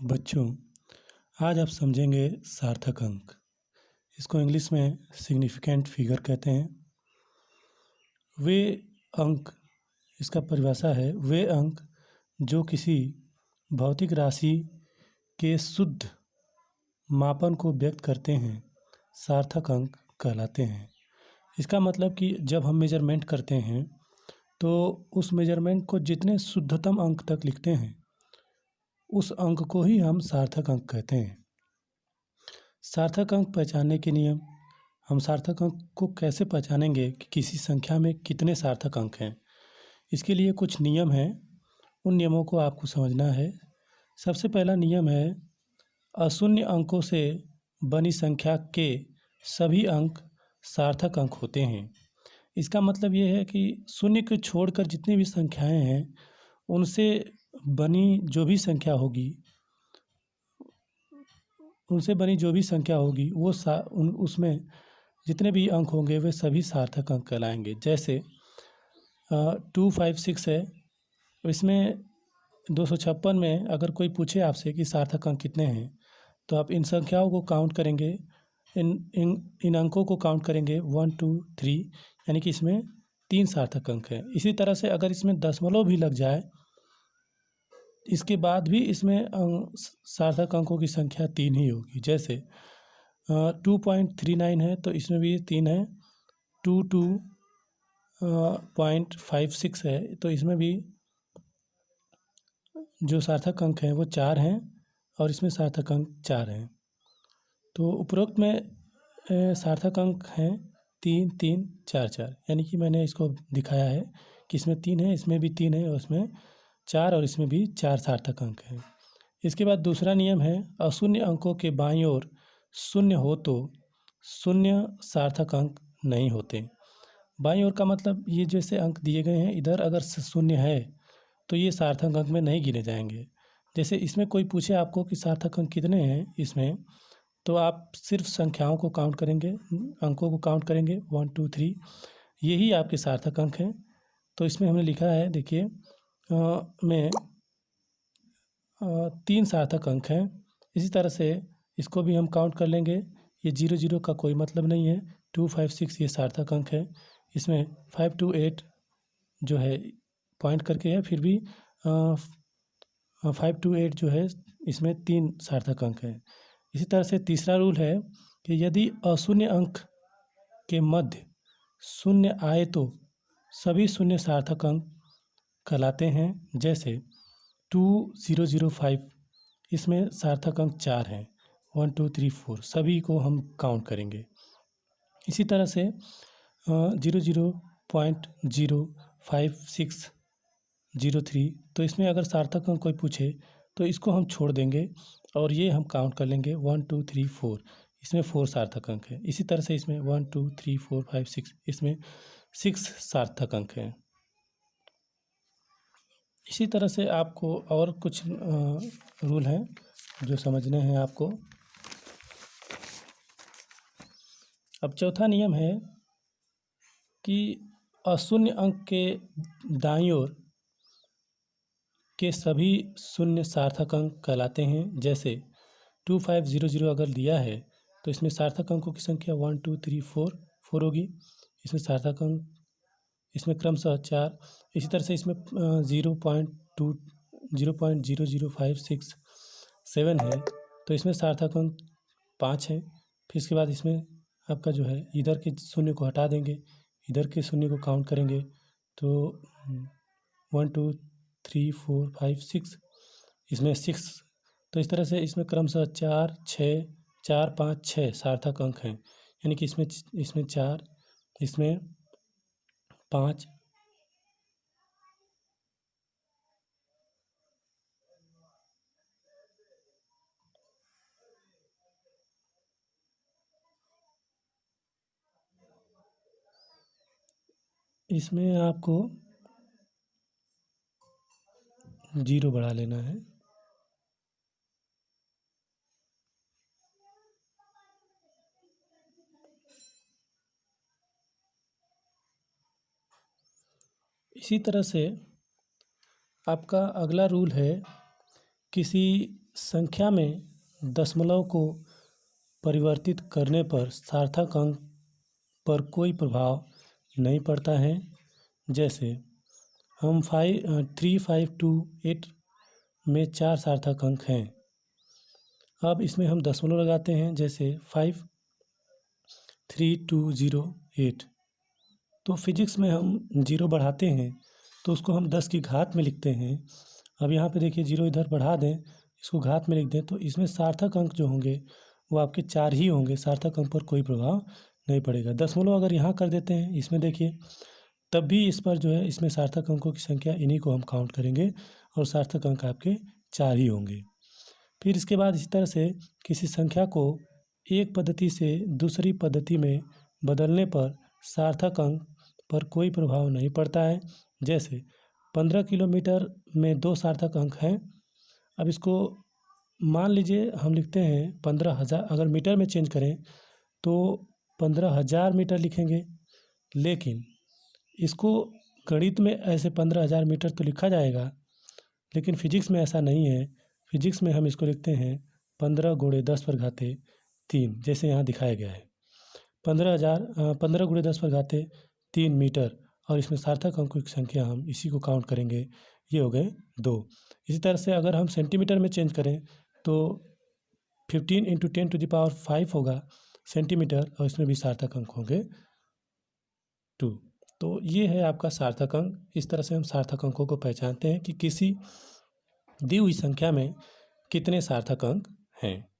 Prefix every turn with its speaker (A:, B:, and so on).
A: बच्चों, आज आप समझेंगे सार्थक अंक। इसको इंग्लिश में सिग्निफिकेंट फिगर कहते हैं। वे अंक, इसका परिभाषा है वे अंक जो किसी भौतिक राशि के शुद्ध मापन को व्यक्त करते हैं, सार्थक अंक कहलाते हैं। इसका मतलब कि जब हम मेजरमेंट करते हैं तो उस मेजरमेंट को जितने शुद्धतम अंक तक लिखते हैं, उस अंक को ही हम सार्थक अंक कहते हैं। सार्थक अंक पहचानने के नियम। हम सार्थक अंक को कैसे पहचानेंगे कि किसी संख्या में कितने सार्थक अंक हैं। इसके लिए कुछ नियम हैं, उन नियमों को आपको समझना है। सबसे पहला नियम है, अशून्य अंकों से बनी संख्या के सभी अंक सार्थक अंक होते हैं। इसका मतलब ये है कि शून्य को छोड़कर जितनी भी संख्याएं हैं, उनसे बनी जो भी संख्या होगी वो उसमें जितने भी अंक होंगे वे सभी सार्थक अंक कहलाएंगे। जैसे 256 है, इसमें 256 में अगर कोई पूछे आपसे कि सार्थक अंक कितने हैं, तो आप इन संख्याओं को काउंट करेंगे, इन अंकों को काउंट करेंगे 1 2 3, यानी कि इसमें 3 सार्थक अंक हैं। इसी तरह से अगर इसमें दशमलव भी लग जाए, इसके बाद भी इसमें सार्थक अंकों की संख्या 3 ही होगी। जैसे 2.39 है तो इसमें भी 3 है। 22.56 है तो इसमें भी जो सार्थक अंक हैं वो 4 हैं और इसमें सार्थक अंक 4 हैं। तो उपरोक्त में सार्थक अंक हैं 3 3 4 4, यानी कि मैंने इसको दिखाया है कि इसमें 3 है, इसमें भी 3 है और इसमें 4 और इसमें भी 4 सार्थक अंक हैं। इसके बाद दूसरा नियम है, अशून्य अंकों के बाईं ओर शून्य हो तो शून्य सार्थक अंक नहीं होते। बाईं ओर का मतलब ये जैसे अंक दिए गए हैं, इधर अगर शून्य है तो ये सार्थक अंक में नहीं गिने जाएंगे। जैसे इसमें कोई पूछे आपको कि सार्थक अंक कितने हैं इसमें, तो आप सिर्फ संख्याओं को काउंट करेंगे, अंकों को काउंट करेंगे 1 2 3, यही आपके सार्थक अंक हैं। तो इसमें हमने लिखा है, देखिए में 3 सार्थक अंक हैं। इसी तरह से इसको भी हम काउंट कर लेंगे। ये 0 0 का कोई मतलब नहीं है। 256 ये सार्थक अंक है। इसमें 528 जो है पॉइंट करके है, फिर भी 528 जो है इसमें 3 सार्थक अंक हैं। इसी तरह से तीसरा रूल है कि यदि अशून्य अंक के मध्य शून्य आए तो सभी शून्य सार्थक अंक कहलाते हैं। जैसे 2005, इसमें सार्थक अंक 4 हैं, 1 2 3 4, सभी को हम काउंट करेंगे। इसी तरह से 00.05603, तो इसमें अगर सार्थक अंक कोई पूछे तो इसको हम छोड़ देंगे और ये हम काउंट कर लेंगे 1 2 3 4, इसमें 4 सार्थक अंक है। इसी तरह से इसमें 1 2 3 4 5 6, इसमें 6 सार्थक अंक हैं। इसी तरह से आपको और कुछ रूल हैं जो समझने हैं आपको। अब चौथा नियम है कि अशून्य अंक के दाईं ओर के सभी शून्य सार्थक अंक कहलाते हैं। जैसे 2500 अगर दिया है तो इसमें सार्थक अंकों की संख्या 1 2 3 4 होगी। इसमें सार्थक अंक, इसमें क्रमशः 4। इसी तरह से इसमें 0.00567 है तो इसमें सार्थक अंक 5 है। फिर इसके बाद इसमें आपका जो है इधर के शून्य को हटा देंगे, इधर के शून्य को काउंट करेंगे तो 1 2 3 4 5 6, इसमें 6। तो इस तरह से इसमें क्रमशः 4 6 4 5 6 सार्थक अंक हैं, यानी कि इसमें 4, इसमें 5, इसमें आपको 0 बढ़ा लेना है। इसी तरह से आपका अगला रूल है किसी संख्या में दशमलव को परिवर्तित करने पर सार्थक अंक पर कोई प्रभाव नहीं पड़ता है। जैसे हम 3528 में 4 सार्थक अंक हैं। अब इसमें हम दशमलव लगाते हैं, जैसे 53208। तो फिजिक्स में हम जीरो बढ़ाते हैं तो उसको हम 10 की घात में लिखते हैं। अब यहाँ पे देखिए जीरो इधर बढ़ा दें, इसको घात में लिख दें, तो इसमें सार्थक अंक जो होंगे वो आपके 4 ही होंगे। सार्थक अंक पर कोई प्रभाव नहीं पड़ेगा। दशमलव अगर यहाँ कर देते हैं इसमें देखिए, तब भी इस पर जो है इसमें सार्थक अंकों की संख्या इन्हीं को हम काउंट करेंगे और सार्थक अंक आपके 4 ही होंगे। फिर इसके बाद इसी तरह से किसी संख्या को एक पद्धति से दूसरी पद्धति में बदलने पर सार्थक अंक पर कोई प्रभाव नहीं पड़ता है। जैसे 15 किलोमीटर में 2 सार्थक अंक हैं। अब इसको मान लीजिए हम लिखते हैं 15,000, अगर मीटर में चेंज करें तो 15,000 मीटर लिखेंगे, लेकिन इसको गणित में ऐसे 15,000 मीटर तो लिखा जाएगा, लेकिन फिजिक्स में ऐसा नहीं है। फिजिक्स में हम इसको लिखते हैं 15 × 10⁻³ जैसे यहाँ दिखाया गया है। 15 × 10⁻³ मीटर, और इसमें सार्थक अंकों की संख्या हम इसी को काउंट करेंगे, ये हो गए 2। इसी तरह से अगर हम सेंटीमीटर में चेंज करें तो 15 × 10⁵ होगा सेंटीमीटर, और इसमें भी सार्थक अंक होंगे 2। तो ये है आपका सार्थक अंक। इस तरह से हम सार्थक अंकों को पहचानते हैं कि किसी दी हुई संख्या में कितने सार्थक अंक हैं।